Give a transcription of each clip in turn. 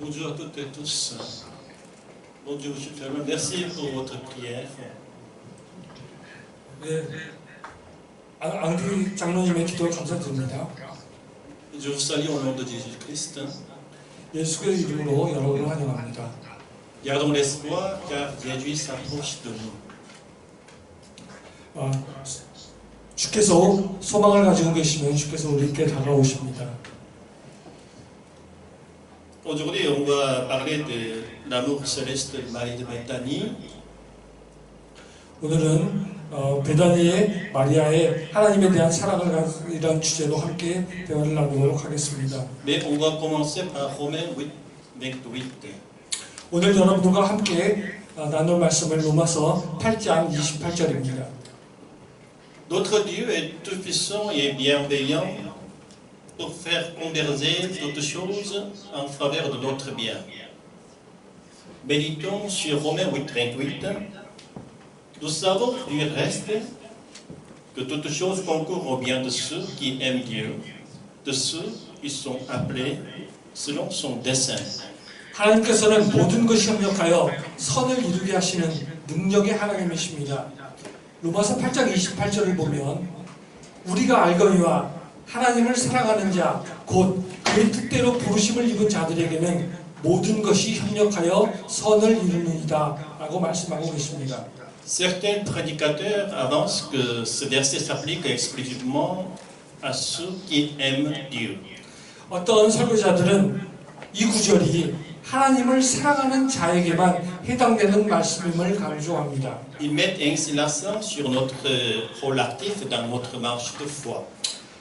Bonjour à toutes et tous. Bonjour, M. Ferland. Merci pour votre prière. 네, 앙디 장로님의 기도 감사드립니다. Je vous salue au nom de Jésus-Christ. 예수의 이름으로 여러분을 환영합니다. Gardons l'espoir car Jésus s'approche de nous. 주께서 소망을 가지고 계시면 주께서 우리께 다가오십니다. Aujourd'hui, on va parler de l'amour céleste de Marie de Bethanie. 오늘은 베다니의 마리아의 하나님에 대한 사랑이라는 주제로 함께 대화를 나누도록 하겠습니다. Mais on va commencer par Romains 8, 28. 오늘 여러분들과 함께 나눌 말씀은 로마서 8장 28절입니다. Notre Dieu est tout-puissant et bienveillant pour faire converger toutes choses en faveur de notre bien. Méditons sur Romains 8, 28. Nous savons du reste que toutes choses concourent au bien de ceux qui aiment Dieu, de ceux qui sont appelés selon son dessein. 하나님께서는 모든 것이 협력하여 선을 이루게 하시는 능력의 하나님이십니다. 로마서 8장 28절을 보면 우리가 알거니와 하나님을 사랑하는 자, 곧 그의 뜻대로 부르심을 입은 자들에게는 모든 것이 협력하여 선을 이루느니라 라고 말씀하고 계십니다. Certains prédicateurs avancent que ce verset s'applique exclusivement à ceux qui aiment Dieu. 어떤 설교자들은 이 구절이 하나님을 사랑하는 자에게만 해당되는 말씀임을 강조합니다. Ils mettent ainsi l'accent sur notre rôle actif dans notre marche de foi.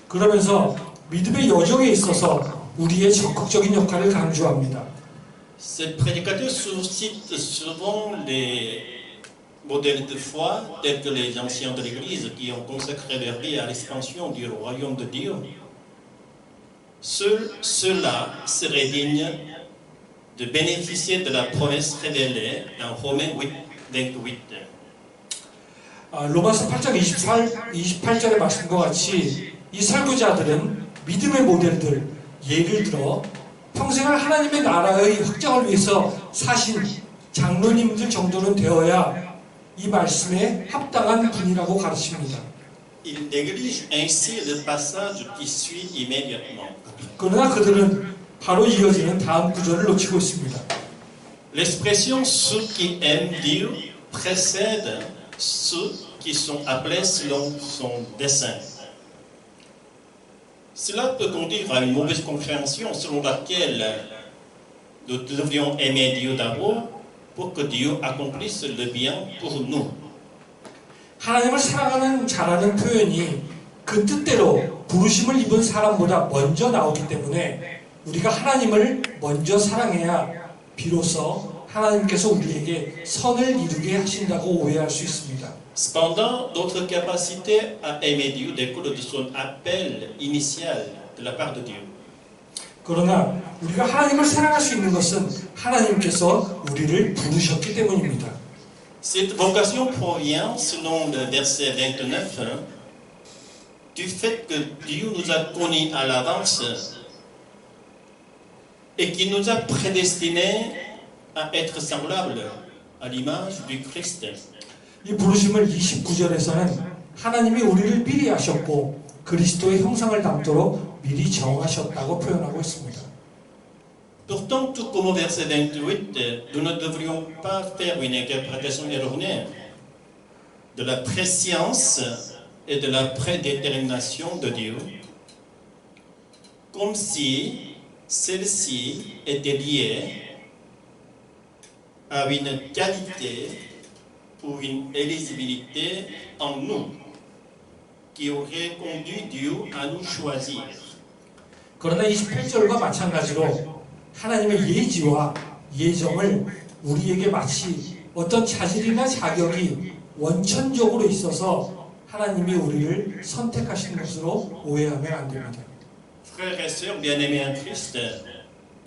그러면서 믿음의 여정에 있어서 우리의 적극적인 역할을 강조합니다. Ces prédicateurs suscitent souvent les modèles de foi tels que les anciens de l'Église qui ont consacré leur vie à l'expansion du royaume de Dieu. Seuls ceux-là seraient dignes de bénéficier de la promesse révélée dans Romains 8, 28. 로마서 8장 28절의 말씀과 같이 이 설교자들은 믿음의 모델들, 예를 들어 평생을 하나님의 나라의 확장을 위해서 사신 장로님들 정도는 되어야 이 말씀에 합당한 분이라고 가르칩니다. Il néglige ainsi le passage qui suit immédiatement. 그러나 그들은 바로 이어지는 다음 구절을 놓치고 있습니다. L'expression ceux qui aiment Dieu précède ceux qui sont appelés selon son dessein. Cela peut conduire à une mauvaise compréhension selon laquelle nous devrions aimer Dieu d'abord pour que Dieu accomplisse le bien pour nous. 하나님을 사랑하는 자라는 표현이 그 뜻대로 부르심을 입은 사람보다 먼저 나오기 때문에 우리가 하나님을 먼저 사랑해야 비로소 하나님께서 우리에게 선을 이루게 하신다고 오해할 수 있습니다. Cependant, notre capacité à aimer Dieu découle de son appel initial de la part de Dieu. 그러나 우리가 하나님을 사랑할 수 있는 것은 하나님께서 우리를 부르셨기 때문입니다. Cette vocation provient, selon le verset 29, du fait que Dieu nous a connus à l'avance et qu'il nous a prédestinés à être semblables à l'image du Christ. 이 부르심을 29절에서는 하나님이 우리를 미리 아셨고 그리스도의 형상을 담도록 미리 정하셨다고 표현하고 있습니다. Pourtant, tout comme au verset 28, nous ne devrions pas faire une interprétation erronée de la préscience et de la prédétermination de Dieu, comme si celle-ci était liée à une qualité ou une éligibilité en nous qui aurait conduit Dieu à nous choisir. 그러나 28절과 마찬가지로 하나님의 예지와 예정을 우리에게 마치 어떤 자질이나 자격이 원천적으로 있어서 하나님이 우리를 선택하신 것으로 오해하면 안 됩니다. Frères et sœurs bien-aimés en Christ,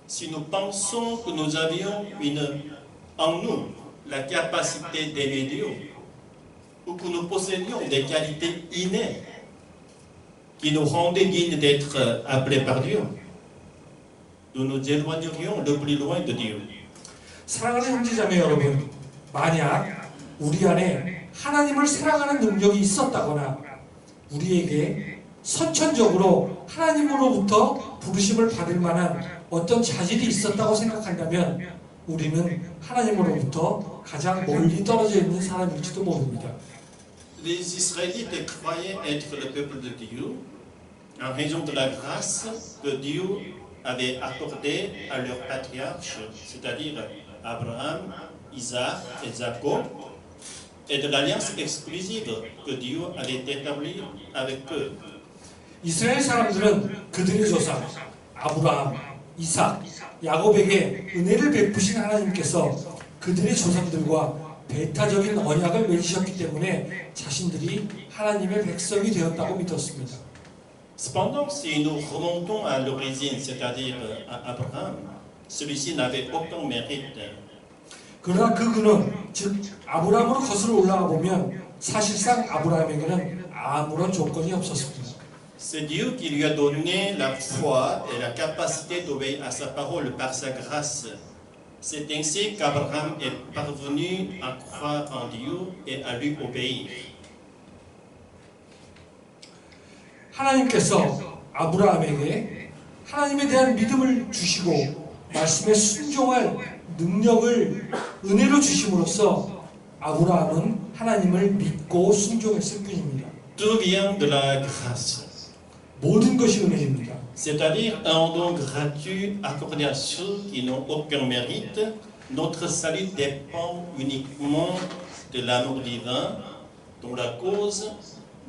si nous pensons que nous avions en nous la capacité d'aimer Dieu, ou que nous possédions des qualités innées qui nous rendaient dignes d'être appelés par Dieu, nous nous éloignerions le plus loin de Dieu. 사랑하는 형제자매 여러분, 만약 우리 안에 하나님을 사랑하는 능력이 있었다거나 우리에게 선천적으로 하나님으로부터 부르심을 받을 만한 어떤 자질이 있었다고 생각한다면 우리는 하나님으로부터 가장 멀리 떨어져 있는 사람일지도 모릅니다. Les Israélites croyaient être le peuple de Dieu en raison de la grâce que Dieu avait accordée à leurs patriarches, c'est-à-dire Abraham, Isaac et Jacob, et de l'alliance exclusive que Dieu avait établie avec eux. 이스라엘 사람들은 그들의 조상 아브라함, 이삭, 야곱에게 은혜를 베푸신 하나님께서 그들의 조상들과 배타적인 언약을 맺으셨기 때문에 자신들이 하나님의 백성이 되었다고 믿었습니다. Cependant, si nous remontons à l'origine, c'est-à-dire à Abraham, celui-ci n'avait aucun mérite. 그러나 그 근원, 즉 아브라함으로 거슬러 올라가 보면 사실상 아브라함에게는 아무런 조건이 없었습니다. C'est Dieu qui lui a donné la foi et la capacité d'obéir à sa parole par sa grâce. C'est ainsi qu'Abraham est parvenu à croire en Dieu et à lui obéir. 하나님께서 아브라함에게 하나님에 대한 믿음을 주시고 말씀에 순종할 능력을 은혜로 주심으로써 아브라함은 하나님을 믿고 순종했을 뿐입니다. Tout vient de la grâce. 모든 것이 은혜입니다. C'est-à-dire un don gratuit accordé à ceux qui n'ont aucun mérite. Notre salut dépend uniquement de l'amour divin dont la cause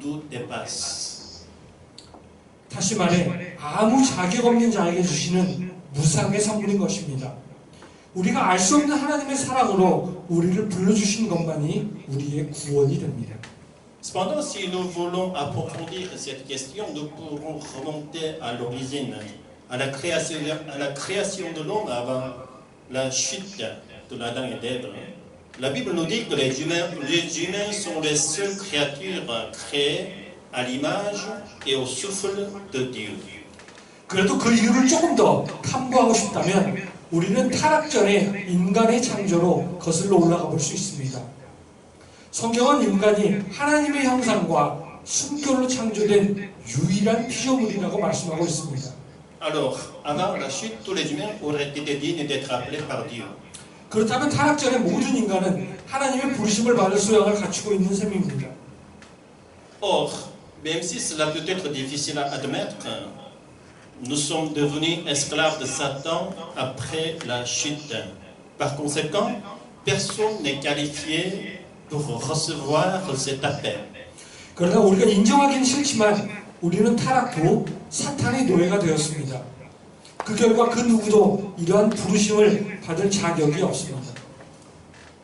nous dépasse. 다시 말해 아무 자격 없는 자에게 주시는 무상의 선물인 것입니다. 우리가 알 수 없는 하나님의 사랑으로 우리를 불러주신 것만이 우리의 구원이 됩니다. Cependant, si nous voulons approfondir cette question, nous pourrons remonter à l'origine, à la création de l'homme avant la chute de l'Adam et d'Ève. La Bible nous dit que les humains sont les seules créatures créées à l'image et au souffle de Dieu. 그래도 그 이유를 조금 더 탐구하고 싶다면 우리는 타락 전에 인간의 창조로 거슬러 올라가 볼 수 있습니다. 성경은 인간이 하나님의 형상과 순결로 창조된 유일한 피조물이라고 말씀하고 있습니다. Alors, avant la chute, tous les humains auraient été dignes d'être appelés par Dieu. 그렇다면 타락 전에 모든 인간은 하나님의 부르심을 받을 소양을 갖추고 있는 셈입니다. Or, même si cela peut être difficile à admettre, nous sommes devenus esclaves de Satan après la chute. Par conséquent, personne n'est qualifié pour recevoir cet appel. 그러나 우리가 인정하기는 싫지만 우리는 타락 후 사탄의 노예가 되었습니다. 그 결과 그 누구도 이러한 부르심을 받을 자격이 없습니다.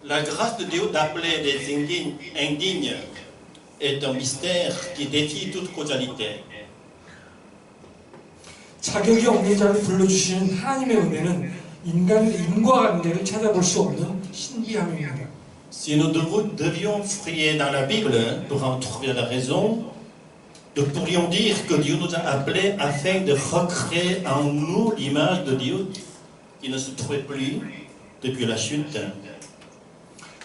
La grâce de Dieu d'appeler les indignes est un mystère qui défie toute causalité. 자격이 없는 자를 불러주시는 하나님의 은혜는 인간의 인과관계를 찾아볼 수 없는 신비함입니다. Si nous devions fouiller dans la Bible pour en trouver la raison, nous pourrions dire que Dieu nous a appelés afin de recréer en nous l'image de Dieu qui ne se trouvait plus depuis la chute.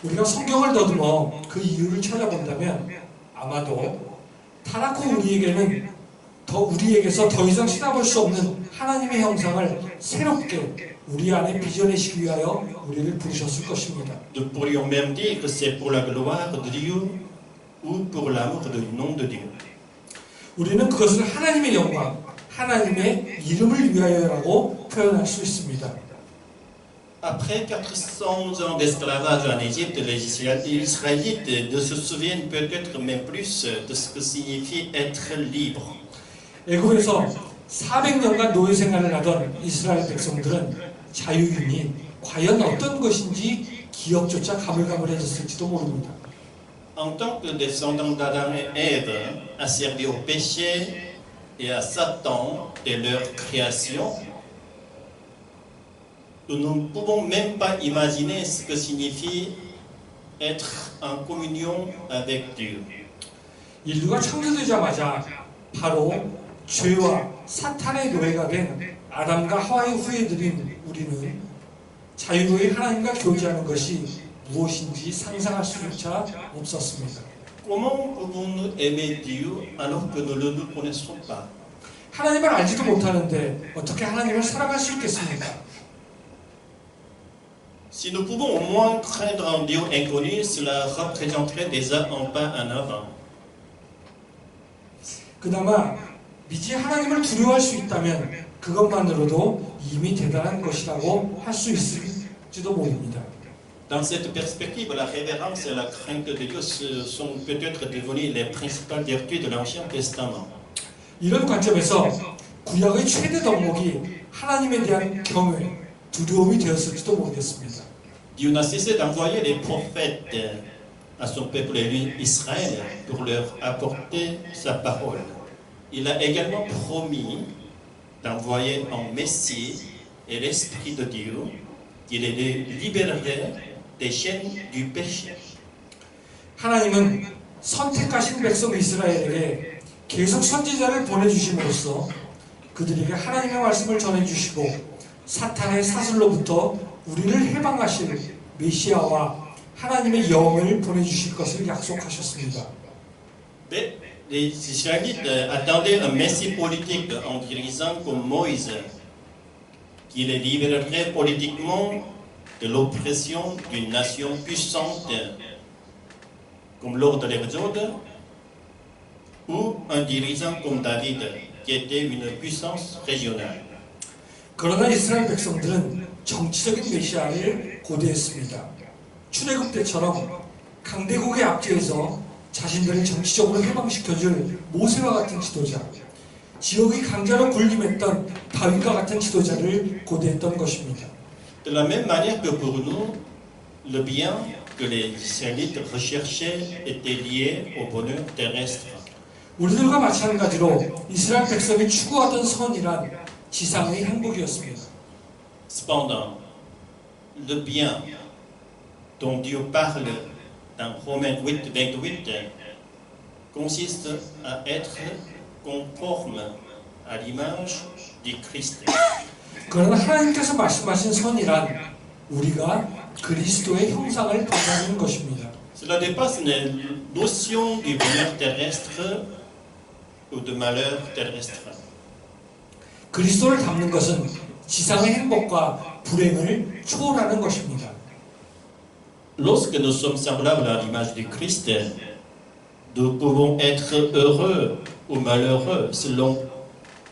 우리가 성경을 더듬어 그 이유를 찾아본다면 아마도 타락 후 우리에게서 더 이상 찾아볼 수 없는 하나님의 형상을 새롭게 우리 안에 빚어내시기 위하여 우리를 부르셨을 것입니다. Nous pourrions même dire que c'est pour la gloire de Dieu ou pour l'amour du nom de Dieu. 우리는 그것을 하나님의 영광, 하나님의 이름을 위하여라고 표현할 수 있습니다. Après 400 ans d'esclavage en Égypte, les Israélites ne se souviennent peut-être même plus de ce que signifie être libre. 애굽에서 400년간 노예 생활을 하던 이스라엘 백성들은 자유인이 과연 어떤 것인지 기억조차 가물가물해졌을지도 모릅니다. En tant que descendants d'Adam et Ève, asservis au péché et à Satan et leur création, nous ne pouvons même pas imaginer ce que signifie être en communion avec Dieu. 인류가 창조되자마자 바로 죄와 사탄의 노예가 된 아담과 하와의 후예들인 우리는 자유로이 하나님과 교제하는 것이 무엇인지 상상할 수조차 없었습니다. Comment pouvons-nous aimer Dieu alors que nous ne le connaissons pas? 하나님을 알지도 못하는데 어떻게 하나님을 사랑할 수 있겠습니까? Si nous pouvons au moins craindre un Dieu inconnu, cela représenterait déjà un pas en avant. 그나마 미지의 하나님을 두려워할 수 있다면 그것만으로도 이미 대단한 것이라고 할 수 있을지도 모릅니다. Dans cette perspective, la révérence et la crainte de Dieu sont peut-être devenues les principales vertus de l'Ancien Testament. 이런 관점에서 구약의 최대 덕목이 하나님에 대한 경외, 두려움이 되었을지도 모르겠습니다. Dieu n'a cessé d'envoyer les prophètes à son peuple élu Israël pour leur apporter sa parole. Il a également promis d'envoyer un Messie et l'Esprit de Dieu qui les libérerait des chaînes du péché. 하나님은 선택하신 백성 이스라엘에게 계속 선지자를 보내주심으로써 그들에게 하나님의 말씀을 전해주시고 사탄의 사슬로부터 우리를 해방하실 메시아와 하나님의 영을 보내주실 것을 약속하셨습니다. Mais les Israélites attendaient un Messie politique, un dirigeant comme Moïse, qui les libérerait politiquement de l'oppression d'une nation puissante, comme lors de l'Exode, ou un dirigeant comme David, qui était une puissance régionale. 그러나 이스라엘 백성들은 정치적인 메시아를 고대했습니다. 출애굽 때처럼 강대국의 압제에서 자신들을 정치적으로 해방시켜줄 모세와 같은 지도자, 지역의 강자로 군림했던 다윗과 같은 지도자를 고대했던 것입니다. De la même manière que pour nous, le bien que les Israélites recherchaient était lié au bonheur terrestre. 우리들과 마찬가지로 이스라엘 백성이 추구하던 선이란 지상의 행복이었습니다. Cependant, le bien dont Dieu parle dans Romains 8:28 consiste à être conforme à l'image du Christ. 그러나 하나님께서 말씀하신 선이란 우리가 그리스도의 형상을 받는 것입니다. Cela dépasse les notions du bonheur terrestre ou de malheur terrestre. 그리스도를 닮는 것은 지상의 행복과 불행을 초월하는 것입니다. Lorsque nous sommes semblables à l'image du Christ, nous pouvons être heureux ou malheureux selon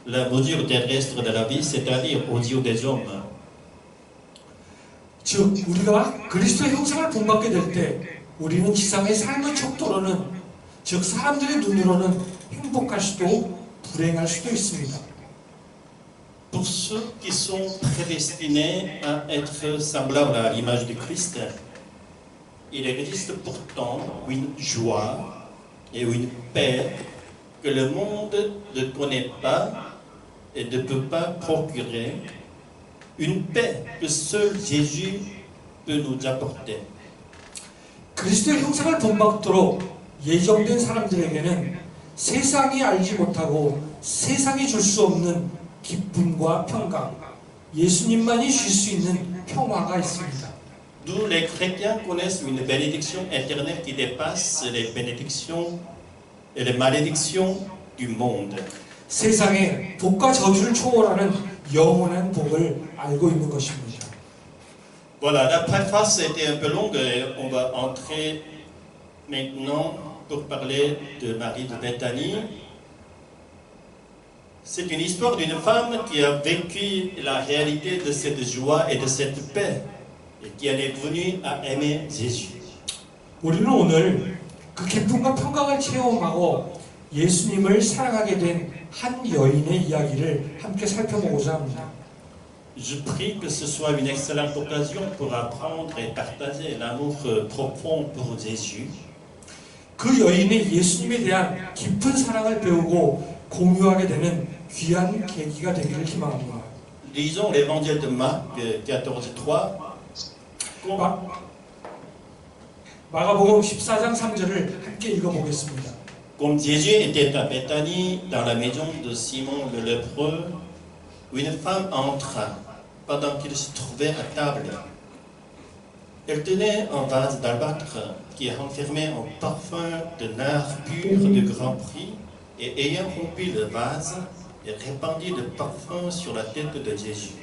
la mesure terrestre de la vie, c'est-à-dire aux yeux des hommes. 즉 우리가 그리스도의 형상을 본받게 될 때 우리는 지상의 삶의 척도로는 즉 사람들의 눈으로는 행복할 수도 불행할 수도 있습니다. Pour ceux qui sont prédestinés à être semblables à l'image du Christ, il existe pourtant une joie et une paix que le monde ne connaît pas et ne peut pas procurer, une paix que seul Jésus peut nous apporter. 그리스도의 형상을 본받도록 예정된 사람들에게는 세상이 알지 못하고 세상이 줄 수 없는 기쁨과 평강, 예수님만이 줄 수 있는 평화가 있습니다. D'où les chrétiens connaissent une bénédiction éternelle qui dépasse les bénédictions et les malédictions du monde. 세상의 복과 저주를 초월하는 영원한 복을 알고 있는 것입니다. Voilà, la préface était un peu longue et on va entrer maintenant pour parler de Marie de Béthanie. C'est une histoire d'une femme qui a vécu la réalité de cette joie et de cette paix et qui en est venue à aimer Jésus. 우리는 오늘 그 기쁨과 평강을 체험하고 예수님을 사랑하게 된 한 여인의 이야기를 함께 살펴보고자 합니다. Je prie que ce soit une excellente occasion pour apprendre et partager l'amour profond pour Jésus. 그 여인의 예수님에 대한 깊은 사랑을 배우고 공유하게 되는 귀한 계기가 되기를 희망합니다. Lisons l'évangile de Marc 14:3. 마가복음 14장 3절을 함께 읽어보겠습니다. Comme Jésus était à Béthanie, dans la maison de Simon le lépreux, où une femme entra pendant qu'ils se trouvaient à table. Elle tenait un vase d'albâtre qui renfermait un parfum de nard pur de grand prix, et ayant rompu le vase, elle répandit le parfum sur la tête de Jésus.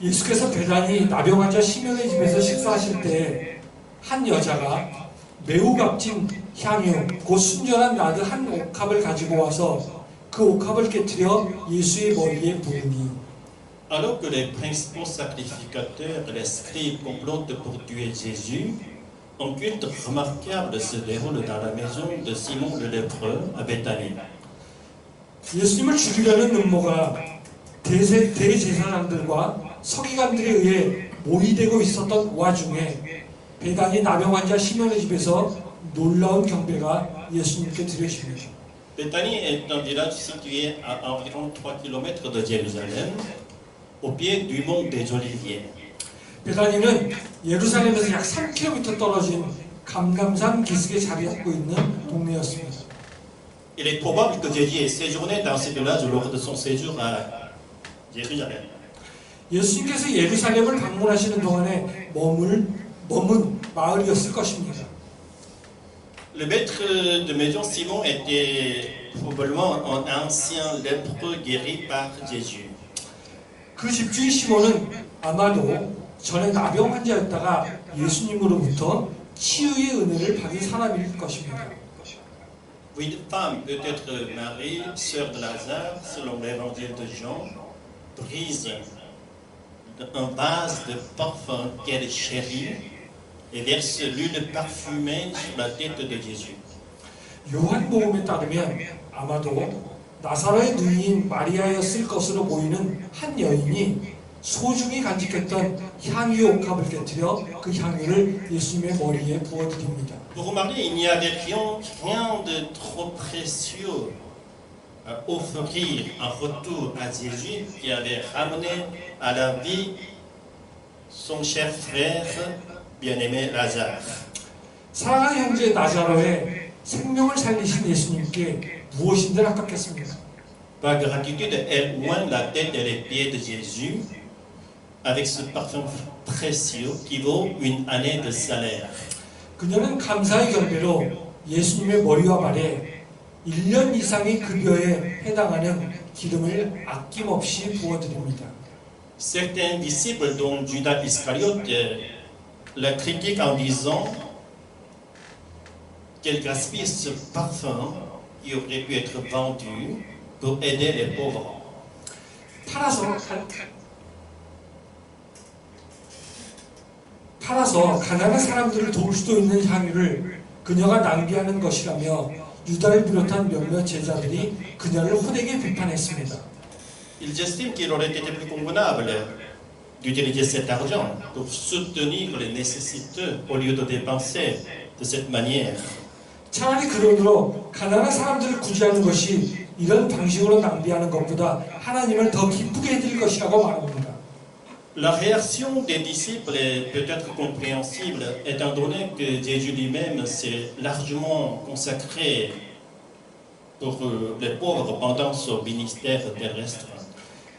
예수께서 배단이 나병 환자 시몬의 집에서 식사하실 때 한 여자가 매우 값진 향유, 곧 순전한 나드 한 옥합을 가지고 와서 그 옥합을 깨뜨려 예수의 머리에 부으니 Alors que les principaux sacrificateurs et les scribes complotent pour tuer Jésus, un culte remarquable se déroule dans la maison de Simon le lépreux à Béthanie. 예수님을 죽이려는 음모가 대제사장들과 서기관들에 의해 모의되고 있었던 와중에 배단이 나병 환자 시몬의 집에서 놀라운 경배가 예수님께 드려집니다. Béthanie est un village situé à environ 3 km de Jérusalem, au pied du mont des Oliviers. 베다니는 예루살렘에서 약 3km 떨어진 감람산 기슭에 자리 잡고 있는 동네였습니다. Il est probable que Jésus ait séjourné dans ce village lors de son séjour à Jérusalem. 예수님께서 예루살렘을 방문하시는 동안에 머문 마을이었을 것입니다. Le maître de maison Simon était probablement un ancien lépreux guéri par Jésus. 그 집주인 시몬은 아마도 전에 나병 환자였다가 예수님으로부터 치유의 은혜를 받은 사람일 것입니다. Une femme, peut-être Marie, sœur de Lazare, selon l'évangile de Jean, brise un vase de parfum qu'elle chérit et verse l'huile parfumée sur la tête de Jésus. 요한복음에 따르면 아마도 나사로의 누이인 마리아였을 것으로 보이는 한 여인이 소중히 간직했던 향유 옥합을 깨뜨려 그 향유를 예수님의 머리에 부어드립니다. Pour Marie, il n'y avait rien de trop précieux à offrir en retour à Jésus qui avait ramené à la vie son cher frère bien-aimé Lazare. 사랑하는 형제 나사로의 생명을 살리신 예수님께 무엇인들 아깝겠습니까? Par gratitude, elle oint la tête et les pieds de Jésus avec ce parfum précieux qui vaut une année de salaire. 그녀는 감사의 경배로 예수님의 머리와 발에 1년 이상의 급여에 해당하는 기름을 아낌없이 부어드립니다. Certains disciples, dont Judas Iscariote, la critiquent en disant qu'elle gaspille ce parfum qui aurait pu être vendu pour aider les pauvres. 팔아서 가난한 사람들을 도울 수도 있는 향유를 그녀가 낭비하는 것이라며 유다를 비롯한 몇몇 제자들이 그녀를 호되게 비판했습니다. Ils estiment qu'il aurait été plus convenable d'utiliser cet argent pour soutenir les nécessiteux au lieu de dépenser de cette manière. 차라리 그러므로 가난한 사람들을 구제하는 것이 이런 방식으로 낭비하는 것보다 하나님을 더 기쁘게 해드릴 것이라고 말합니다. La réaction des disciples est peut-être compréhensible, étant donné que Jésus lui-même s'est largement consacré pour les pauvres pendant son ministère terrestre.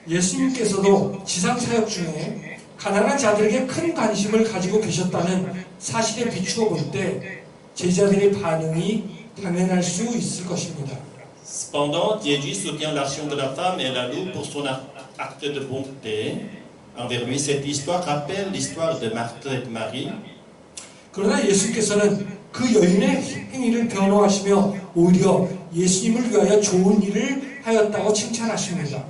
예수님께서도 지상 사역 중에 가난한 자들에게 큰 관심을 가지고 계셨다는 사실에 비추어 볼 때 제자들의 반응이 당연할 수 있을 것입니다. Cependant, Jésus soutient l'action de la femme et la loue pour son acte de bonté. Envers lui, cette histoire rappelle l'histoire de Marthe et de Marie. 그러나 예수께서는 그 여인의 행위를 변호하시며 오히려 예수님을 위하여 좋은 일을 하였다고 칭찬하십니다.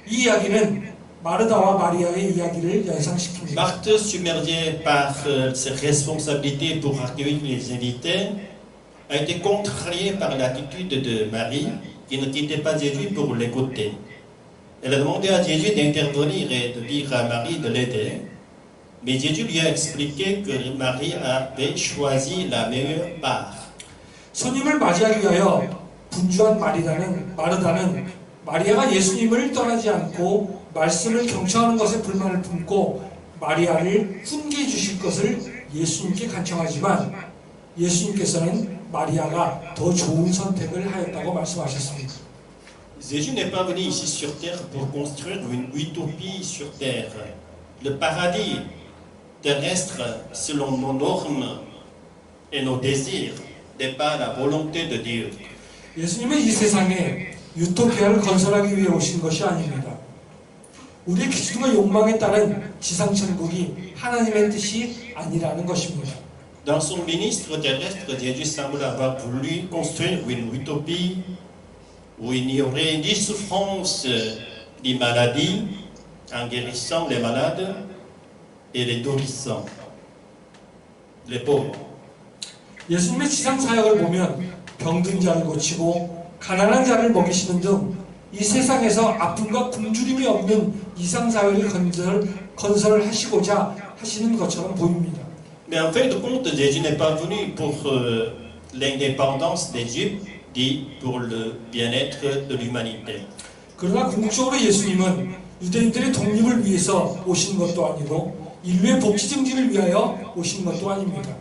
이 이야기는 마르다와 마리아의 이야기를 연상시킵니다. Marthe, submergée par ses responsabilités pour accueillir les invités, a été contrariée par l'attitude de Marie, qui ne quittait pas Jésus pour l'écouter. Elle a demandé à Jésus d'intervenir et de dire à Marie de l'aider, mais Jésus lui a expliqué que Marie avait choisi la meilleure part. 손님을 맞이하기 위하여 분주한 마르다는 마리아가 예수님을 떠나지 않고 말씀을 경청하는 것에 불만을 품고 마리아를 훈계해 주실 것을 예수님께 간청하지만 예수님께서는 마리아가 더 좋은 선택을 하였다고 말씀하셨습니다. Jésus n'est pas venu ici sur terre pour construire une utopie sur terre. Le paradis terrestre, selon nos normes et nos désirs, n'est pas la volonté de Dieu. 예수님은 이 세상에 유토피아를 건설하기 위해 오신 것이 아닙니다. 우리의 기준과 욕망에 따른 지상천국이 하나님의 뜻이 아니라는 것입니다. Dans son ministre terrestre, Jésus semble avoir voulu construire une utopie où il n'y aurait ni souffrance ni maladie, en guérissant les malades et les nourrissant les pauvres. 예수님의 지상 사역을 보면 병든 자를 고치고 가난한 자를 먹이시는 등 이 세상에서 아픔과 굶주림이 없는 이상 사회를 건설을 하시고자 하시는 것처럼 보입니다. Mais en fait de compte, Jésus n'est pas venu pour l'indépendance d'Égypte, dit pour le bien-être de l'humanité. 그러나 궁극적으로 예수님은 유대인들의 독립을 위해서 오신 것도 아니고 인류의 복지 증진을 위하여 오신 것도 아닙니다.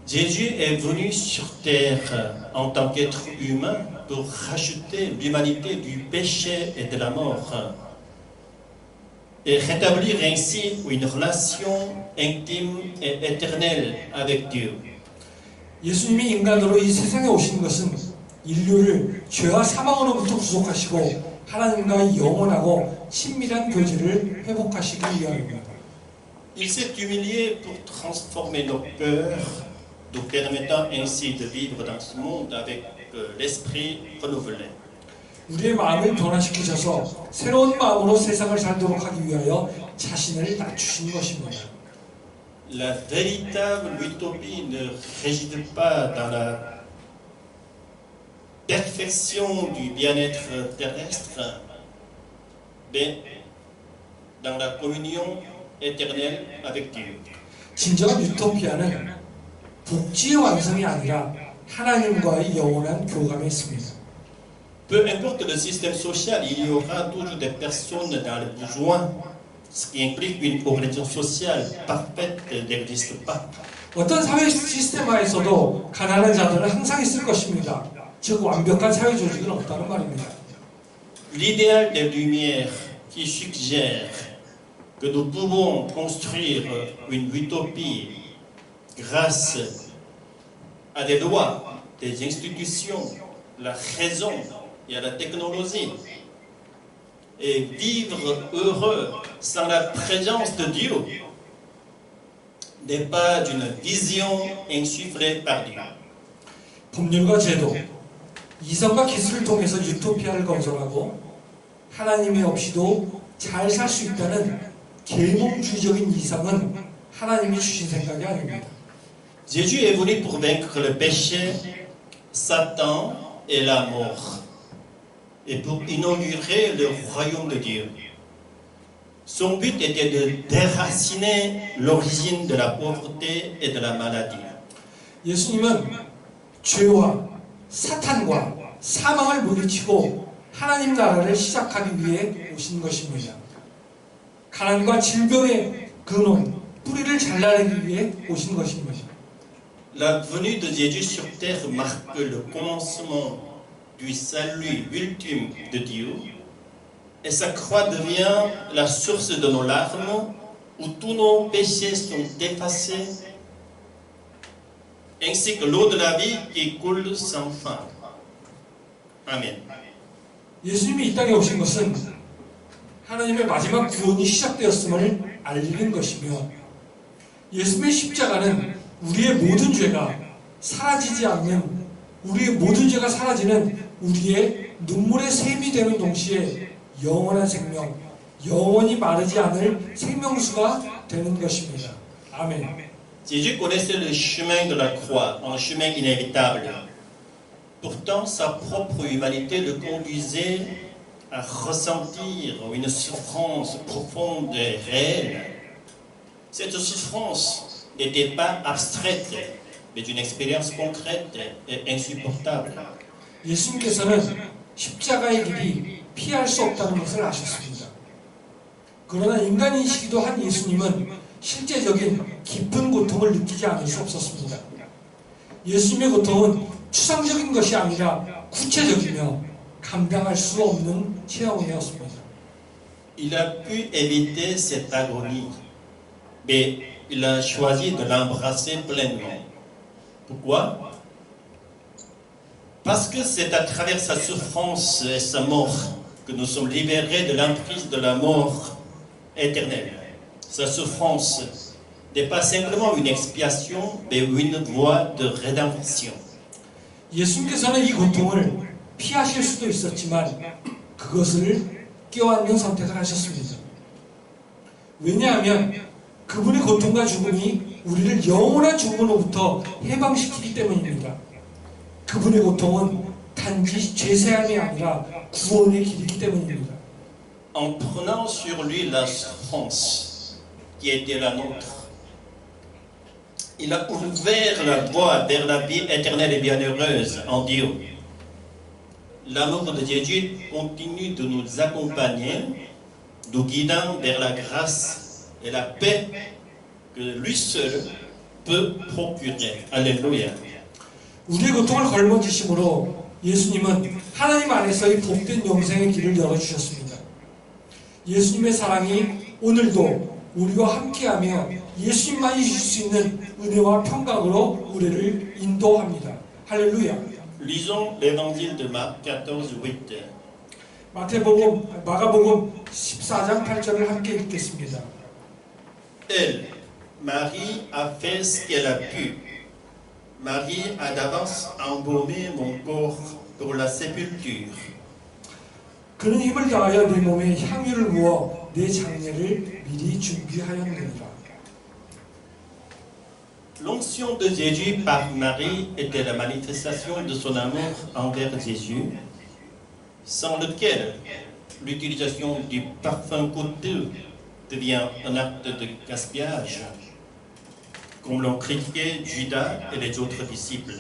Jésus est venu sur terre en tant qu'être humain pour racheter l'humanité du péché et de la mort et rétablir ainsi une relation intime et éternelle avec Dieu. 예수님이 인간으로 이 세상에 오신 것은 인류를 죄와 사망으로부터 구속하시고 하나님과의 영원하고 친밀한 교제를 회복하시기 위함입니다. Il s'est humilié pour transformer nos cœurs, nous permettant ainsi de vivre dans ce monde avec l'esprit renouvelé. 우리의 마음을 변화시키셔서 새로운 마음으로 세상을 살도록 하기 위하여 자신을 낮추신 것입니다. La véritable utopie ne réside pas dans la perfection du bien-être terrestre, mais dans la communion éternelle avec Dieu. 진정한 유토피아는 복지의 완성이 아니라 하나님과의 영원한 교감에 있습니다. Peu importe le système social, il y aura toujours des personnes dans le besoin, ce qui implique une organisation sociale parfaite n'existe pas. 어떤 사회 시스템화에서도 가난한 자들은 항상 있을 것입니다. 즉 완벽한 사회 조직은 없다는 말입니다. L'idéal des Lumières qui suggère que nous pouvons construire une utopie grâce à des lois, des institutions, la raison et à la technologie, et vivre heureux sans la présence de Dieu, n'est pas d'une vision insufflée par Dieu. 법률과 제도, 이성과 기술을 통해서 유토피아를 건설하고 하나님이 없이도 잘 살 수 있다는 계몽주의적인 이상은 하나님이 주신 생각이 아닙니다. Jésus est venu pour vaincre le péché, Satan et la mort, et pour inaugurer le royaume de Dieu. Son but était de déraciner l'origine de la pauvreté et de la maladie. 예수님은 죄와 사탄과 사망을 물리치고 하나님 나라를 시작하기 위해 오신 것입니다. 가난과 질병의 근원, 뿌리를 잘라내기 위해 오신 것입니다. La venue de Jésus sur terre marque le commencement du salut ultime de Dieu, et sa croix devient la source de nos larmes, où tous nos péchés sont effacés, ainsi que l'eau de la vie qui coule sans fin. Amen. 예수님이 이 땅에 오신 것은 하나님의 마지막 구원이 시작되었음을 알리는 것이며 예수님의 십자가는 우리의 모든 죄가 사라지지 않는 우리의 모든 죄가 사라지는 우리의 눈물의 샘이 되는 동시에 영원한 생명, 영원히 마르지 않을 생명수가 되는 것입니다. 아멘. Jésus connaissait le chemin de la croix, un chemin inévitable. Pourtant, sa propre humanité le conduisait à ressentir une souffrance profonde et réelle. Cette souffrance n'était pas abstraite, mais une expérience concrète et insupportable. 예수님께서는 십자가의 길이 피할 수 없다는 것을 아셨습니다. 그러나 인간이시기도 한 예수님은 실제적인 깊은 고통을 느끼지 않을 수 없었습니다. 예수님의 고통은 추상적인 것이 아니라 구체적이며 감당할 수 없는 체험이었습니다. Il a pu éviter cette agonie, mais il a choisi de l'embrasser pleinement. Pourquoi? Parce que c'est à travers sa souffrance et sa mort que nous sommes libérés de l'emprise de la mort éternelle. Sa souffrance n'est pas simplement une expiation, mais une voie de rédemption. 예수님께서는 이 고통을 피하실 수도 있었지만 그것을 껴안는 선택을 하셨습니다. 왜냐하면 그분의 고통과 죽음이 우리를 영원한 죽음으로부터 해방시키기 때문입니다. 그분의 고통은 단지 죄사함이 아니라 구원의 길이기 때문입니다. En prenant sur lui la souffrance qui était la nôtre, il a ouvert la voie vers la vie éternelle et bienheureuse en Dieu. L'amour de Jésus continue de nous accompagner, nous guidant vers la grâce et la paix que lui seul peut procurer. Alléluia. 우리의 고통을 걸머지심으로 예수님은 하나님 안에서의 복된 영생의 길을 열어주셨습니다. 예수님의 사랑이 오늘도 우리와 함께하며 예수님만이 주실 수 있는 은혜와 평강으로 우리를 인도합니다. 할렐루야. Lisons l'évangile de Marc 14:8. 마가복음 14장 8절을 함께 읽겠습니다. Elle, Marie, a fait ce qu'elle a pu. Marie a d'avance embaumé mon corps pour la sépulture. 그는 힘을 다하여 내 몸에 향유를 부어 내 장례를 미리 준비하였느니라. L'onction de Jésus par Marie était la manifestation de son amour envers Jésus, sans lequel l'utilisation du parfum coûteux devient un acte de gaspillage, comme l'ont critiqué Judas et les autres disciples.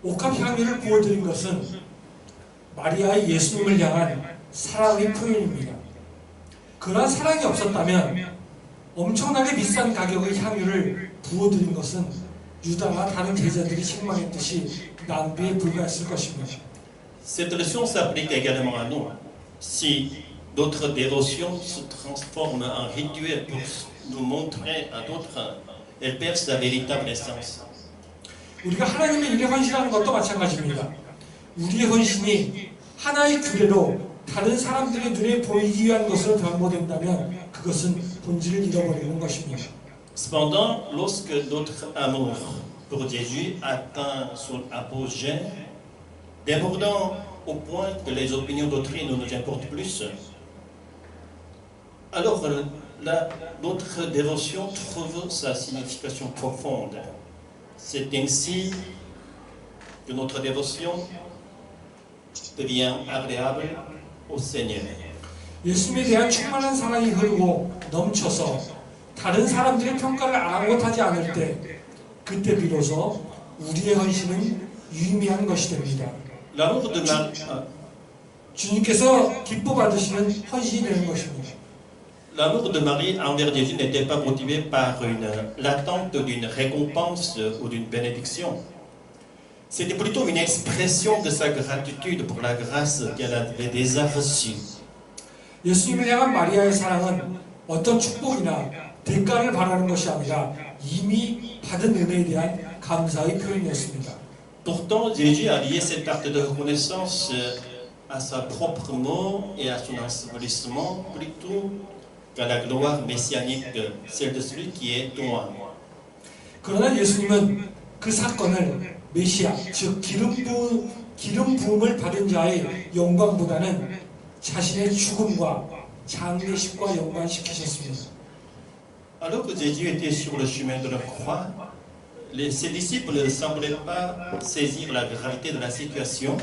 옥합 향유를 부어드린 것은 마리아의 예수님을 향한 사랑의 표현입니다. 그러한 사랑이 없었다면 엄청나게 비싼 가격의 향유를 부어드린 것은 유다와 다른 제자들이 책망했듯이 낭비에 불과했을 것입니다. Cette leçon s'applique également à nous. Si notre dévotion se transforme en rituel pour nous montrer à d'autres, elle perd sa véritable essence. 우리가 하나님의 일에 헌신하는 것도 마찬가지입니다. 우리의 헌신이 하나의 규례로 다른 사람들의 눈에 보이기 위한 것으로 변모된다면 그것은 본질을 잃어버리는 것입니다. Cependant, lorsque notre amour pour Jésus atteint son apogée, débordant au point que les opinions d'autrui ne nous importent plus, alors notre dévotion trouve sa signification profonde. C'est ainsi que notre dévotion devient agréable au Seigneur. 예수님에 대한 충만한 사랑이 흐르고 넘쳐서 다른 사람들의 평가를 아랑곳하지 않을 때 그때 비로소 우리의 헌신은 유의미한 것이 됩니다. L'amour de Marie, 주님께서 기뻐 받으시는 헌신이 되는 것입니다. l'amour de Marie envers Jésus n'était pas motivé par l'attente d'une récompense ou d'une bénédiction. C'était plutôt une expression de sa gratitude pour la grâce qu'elle avait déjà reçue. 예수님을 향한 마리아의 사랑은 어떤 축복이나 대가를 바라는 것이 아니라 이미 받은 은혜에 대한 감사의 표현이었습니다. Pourtant, Jésus a lié cet acte de reconnaissance à sa propre mort et à son ensevelissement plutôt qu'à la gloire messianique, celle de celui qui est toi. 그러나 예수님은 그 사건을 메시아, 즉 기름 부음을 받은 자의 영광보다는 자신의 죽음과 장례식과 연관시키셨습니다. Alors que Jésus était sur le chemin de la croix, ses disciples ne semblaient pas saisir la gravité de la situation.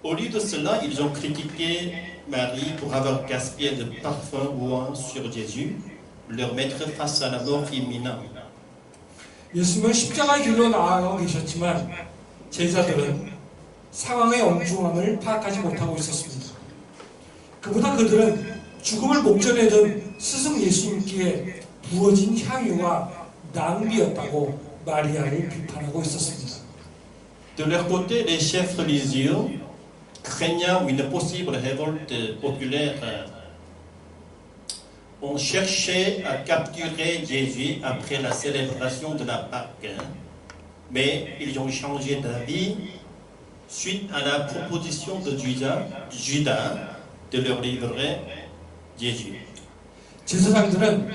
Au lieu de cela, ils ont critiqué Marie pour avoir gaspillé de parfums ouins sur Jésus, leur mettre face à la mort imminente. 예수님은 십자가의 길로 나아가고 계셨지만 제자들은 상황의 엄중함을 파악하지 못하고 있었습니다. 그보다 그들은 죽음을 목전에 둔 스승 예수님께 부어진 향유가 낭비였다고 마리아를 비판하고 있었습니다. De leur côté, les chefs religieux craignant une possible révolte populaire, ont cherché à capturer Jésus après la célébration de la Pâque. Mais ils ont changé d'avis suite à la proposition de Judas de leur livrer Jésus. 제사장들은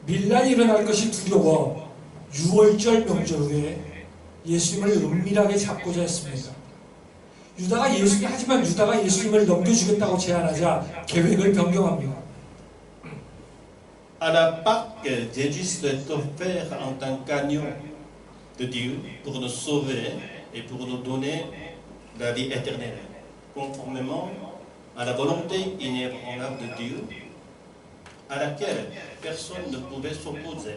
밀란이 일어날 것이 두려워 6월절 명절 후에 예수님을 은밀하게 잡고자 했습니다. 하지만 유다가 예수님을 넘겨주겠다고 제안하자 계획을 변경합니다. À la Pâque, Jésus s'est offert en tant qu'agneau de Dieu pour nous sauver et pour nous donner la vie éternelle, conformément à la volonté inébranlable de Dieu, à laquelle personne ne pouvait s'opposer.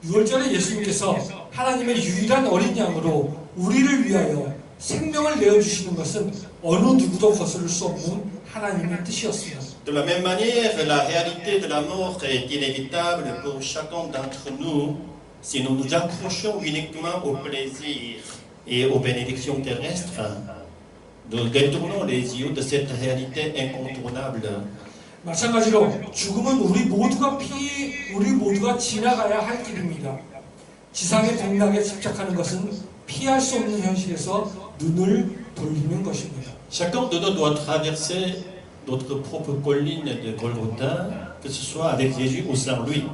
6월절에 예수님께서 하나님의 유일한 어린 양으로 우리를 위하여 생명을 내어주시는 것은 어느 누구도 거스를 수 없는 하나님의 뜻이었습니다. De la même manière, la réalité de la mort est inévitable pour chacun d'entre nous si nous nous accrochons uniquement au plaisir et aux bénédictions terrestres. Nous détournons les yeux de cette réalité incontournable. 마찬가지로 죽음은 우리 모두가 지나가야 할 길입니다. 지상의 복락에 집착하는 것은 피할 수 없는 현실에서 눈을 돌리는 것입니다. Chacun de nous doit traverser notre propre colline de Golgotha, que ce soit avec Jésus ou sans lui.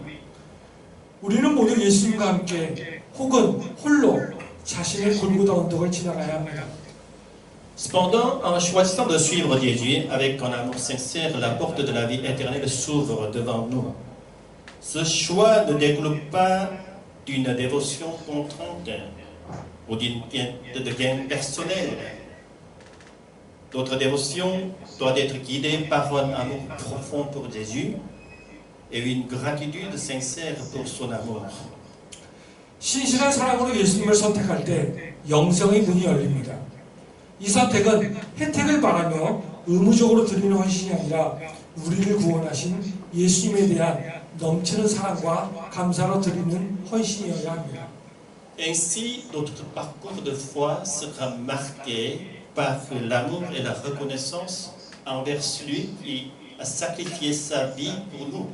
우리는 모두 예수님과 함께 혹은 홀로 자신의 골고다 언덕을 지나가야 합니다. Cependant, en choisissant de suivre Jésus avec un amour sincère, la porte de la vie éternelle s'ouvre devant nous. Ce choix ne découle pas d'une dévotion contrainte ou d'une quête de gain personnel. Notre dévotion doit être guidée par un amour profond pour Jésus et une gratitude sincère pour son amour. 신실한 사랑으로 예수님을 선택할 때 영생의 문이 열립니다. 이 선택은 혜택을 바라며 의무적으로 드리는 헌신이 아니라 우리를 구원하신 예수님에 대한 넘치는 사랑과 감사로 드리는 헌신이어야 합니다. Ainsi, notre parcours de foi sera marqué par l'amour et la reconnaissance envers celui qui a sacrifié sa vie pour nous.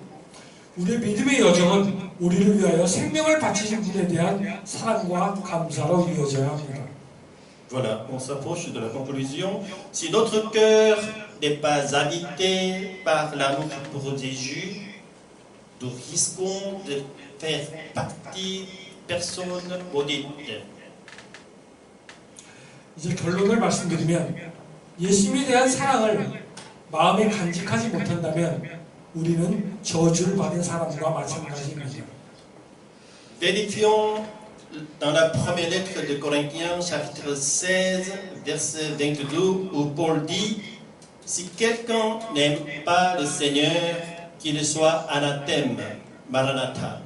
우리의 믿음의 여정은 우리를 위하여 생명을 바치신 분에 대한 사랑과 감사로 이어져야 합니다. Voilà, on s'approche de la conclusion. Si notre cœur n'est pas habité par l'amour pour Jésus, nous risquons de faire partie personne maudite. 이제 결론을 말씀드리면 예수님에 대한 사랑을 마음에 간직하지 못한다면 우리는 저주를 받은 사람과 마찬가지입니다. Vérifions dans la première lettre de Corinthiens, chapitre 16, verset 22, où Paul dit « Si quelqu'un n'aime pas le Seigneur, qu'il soit anathème, Maranatha. »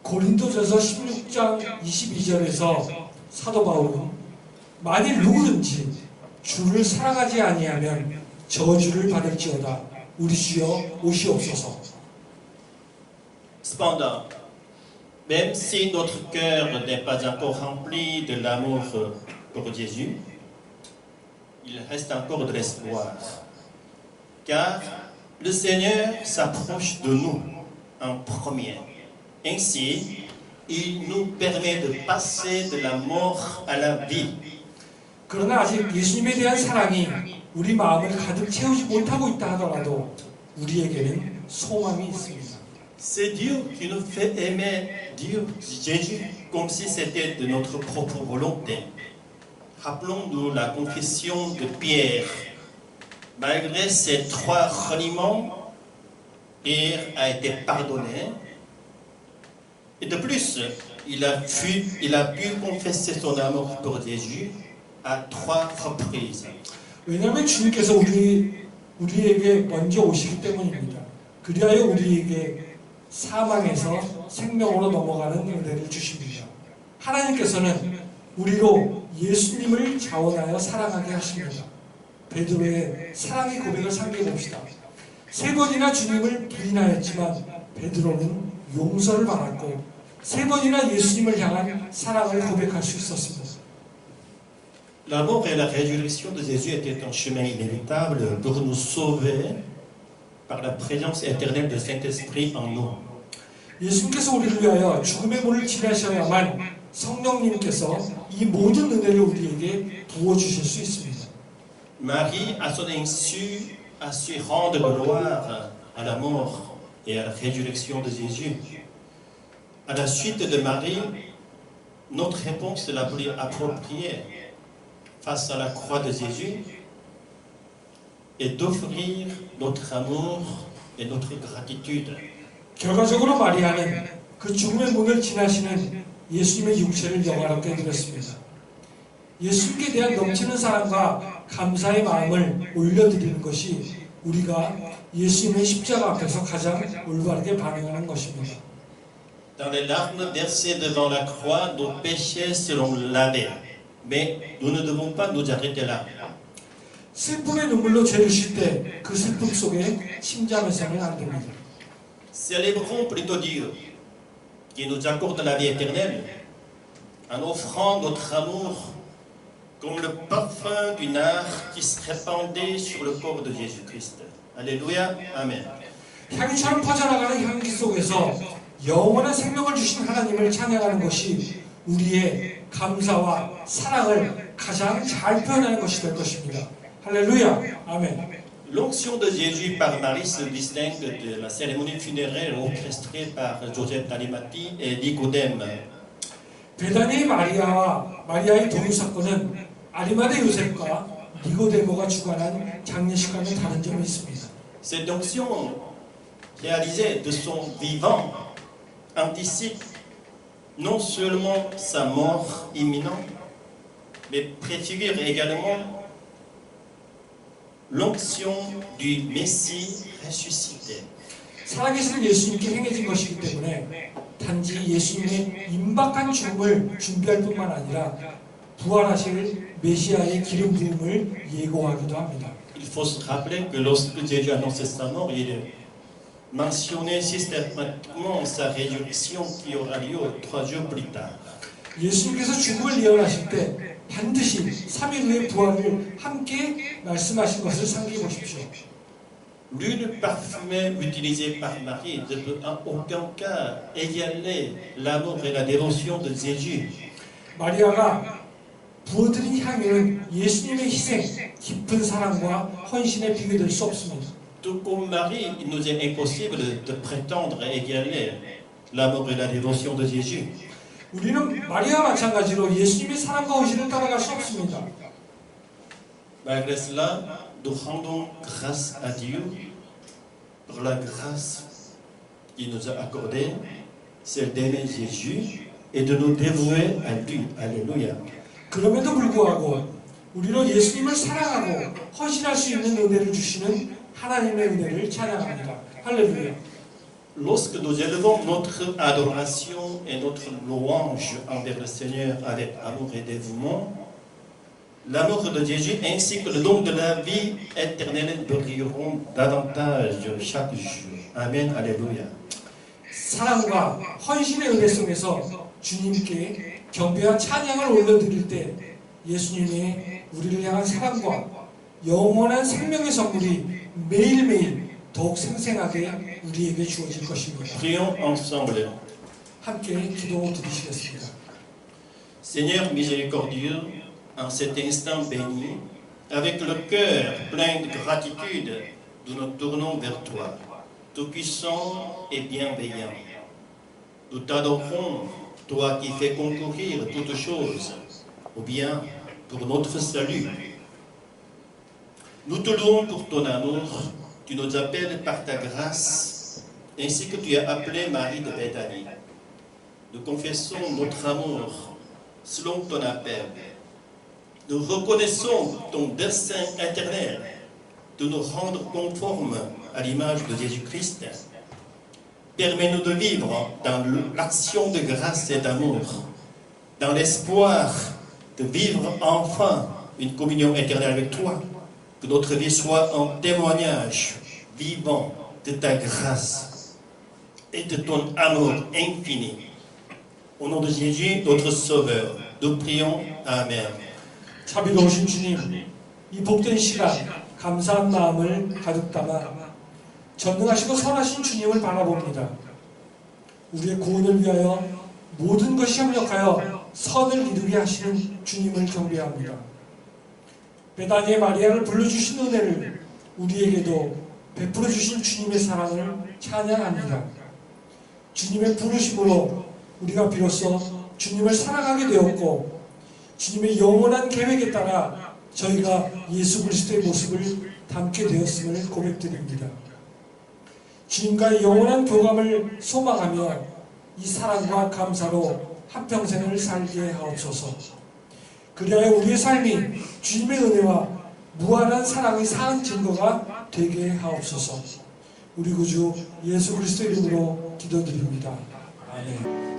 고린도전서 16장 22절에서 사도 바울은 만일 누구든지 주를 사랑하지 아니하면 저주를 받을지어다. 우리 주여 오시옵소서. Cependant, même si notre cœur n'est pas encore rempli de l'amour pour Jésus, il reste encore de l'espoir. Car le Seigneur s'approche de nous en premier. Ainsi, il nous permet de passer de la mort à la vie. 그러나 아직 예수님에 대한 사랑이 우리 마음을 가득 채우지 못하고 있다 하더라도 우리에게는 소망이 있습니다. C'est Dieu qui nous fait aimer Dieu, Jésus, comme si c'était de notre propre volonté. Rappelons-nous la confession de Pierre. Malgré ses 3 reniements, Pierre a été pardonné. Et de plus, il a pu confesser son amour pour Jésus à 3 reprises. 왜냐하면 주님께서 우리에게 먼저 오시기 때문입니다. 그리하여 우리에게 사망에서 생명으로 넘어가는 은혜를 주십니다. 하나님께서는 우리로 예수님을 자원하여 사랑하게 하십니다. 베드로의 사랑의 고백을 상기해봅시다. 3번이나 주님을 부인하였지만 베드로는 용서를 받았고 3번이나 예수님을 향한 사랑을 고백할 수 있었습니다. La mort et la résurrection de Jésus étaient un chemin inévitable pour nous sauver par la présence éternelle du Saint-Esprit en nous. 예수님께서 우리를 위하여 죽음의 문을 지나셔야만 성령님께서 이 모든 은혜를 우리에게 부어주실 수 있습니다. Marie, à son insu, a su rendre gloire à la mort et à la résurrection de Jésus. À la suite de Marie, notre réponse la plus appropriée face à la croix de Jésus est d'offrir notre amour et notre gratitude. 결과적으로 마리아는 그 죽음의 문을 지나시는 예수님의 육체를 영화롭게 드렸습니다. 예수님께 대한 넘치는 사랑과 감사의 마음을 올려드리는 것이 우리가 예수님의 십자가 앞에서 가장 올바르게 반응하는 것입니다. Dans les larmes versées devant la croix, nos péchés seront lavés. Mais nous ne devons pas nous arrêter là. 슬픔의 눈물로 죄를 쉴 때 그 슬픔 속에 침잠해서는 안 됩니다. Célébrons plutôt Dieu, qui nous accorde la vie éternelle, en offrant notre amour comme le parfum d'une art qui se répandait sur le corps de Jésus-Christ. Alléluia, Amen. 향기처럼 퍼져나가는 향기 속에서 영원한 생명을 주신 하나님을 찬양하는 것이 우리의 감사와 사랑을 가장 잘 표현하는 것이 될 것입니다. 할렐루야, 아멘. L'onction de Jésus par Marie se distingue de la cérémonie funéraire orchestrée par Joseph d'Arimathie et Nicodème. 베다니 마리아의 동유 사건은 아리마대 요셉과 니고데모가 주관한 장례식과는 다른 점이 있습니다. Cette onction réalisée de son vivant anticipe non seulement sa mort imminente, mais préfigure également l'onction du Messie ressuscité. 살아계신 예수님께 행해진 것이기 때문에 단지 예수님의 임박한 죽음을 준비할 뿐만 아니라 부활하실 메시아의 기름 부음을 예고하기도 합니다. Il faut se rappeler que lorsque Jésus annonçait sa mort, il mentionnait systématiquement sa résurrection qui aura lieu 3 jours plus tard. 예수님께서 죽음을 예언하실 때 반드시 3일 후에 부활을 함께 말씀하신 것을 상기해 보십시오. L'huile parfumée utilisée par Marie ne peut en aucun cas égaler l'amour et la dévotion de Jésus. 마리아가 부어드린 향유는 예수님의 희생, 깊은 사랑과 헌신에 비교될 수 없습니다. Tout comme Marie, il nous est impossible de prétendre égaler l'amour et la dévotion de Jésus. 우리는 마리아와 마찬가지로 예수님의 사랑과 헌신을 따라갈 수 없습니다. Malgré cela, nous rendons grâce à Dieu pour la grâce qu'il nous a accordée, celle d'aimer Jésus et de nous dévouer à lui. Alléluia. 그럼에도 불구하고 우리는 예수님을 사랑하고 헌신할 수 있는 은혜를 주시는 하나님의 은혜를 찬양합니다. 할렐루야. Lorsque nous élevons notre adoration et notre louange envers le Seigneur avec amour et dévouement, l'amour de Jésus ainsi que le don de la vie éternelle brilleront davantage chaque jour. Amen, Alléluia. 사랑과 헌신의 은혜 속에서 주님께 경배와 찬양을 올려드릴 때 예수님의 우리를 향한 사랑과 영원한 생명의 선물이 매일매일 더욱 생생하게 우리에게 주어질 것입니다. Prions ensemble. 함께 기도 드리시겠습니다. Seigneur miséricordieux, en cet instant béni, avec le cœur plein de gratitude, nous nous tournons vers toi, tout-puissant et bienveillant. Nous t'adorons, toi qui fais concourir toutes choses au bien pour notre salut. Nous te louons pour ton amour, tu nous appelles par ta grâce, ainsi que tu as appelé Marie de Béthanie. Nous confessons notre amour selon ton appel. Nous reconnaissons ton dessein éternel de nous rendre conformes à l'image de Jésus-Christ. Permets-nous de vivre dans l'action de grâce et d'amour, dans l'espoir de vivre enfin une communion éternelle avec toi, que notre vie soit un témoignage vivant de ta grâce et de ton amour infini. Au nom de Jésus, notre Sauveur, nous prions. Amen. 자비로우신 주님, 이 복된 시간 감사한 마음을 가득 담아 전능하시고 선하신 주님을 바라봅니다. 우리의 구원을 위하여 모든 것이 협력하여 선을 이루게 하시는 주님을 경배합니다. 베다니의 마리아를 불러주신 은혜를 우리에게도 베풀어 주신 주님의 사랑을 찬양합니다. 주님의 부르심으로 우리가 비로소 주님을 사랑하게 되었고, 주님의 영원한 계획에 따라 저희가 예수 그리스도의 모습을 담게 되었음을 고백드립니다. 주님과의 영원한 교감을 소망하며 이 사랑과 감사로 한평생을 살게 하옵소서. 그리하여 우리의 삶이 주님의 은혜와 무한한 사랑의 산 증거가 되게 하옵소서. 우리 구주 예수 그리스도 이름으로 기도드립니다. 아멘.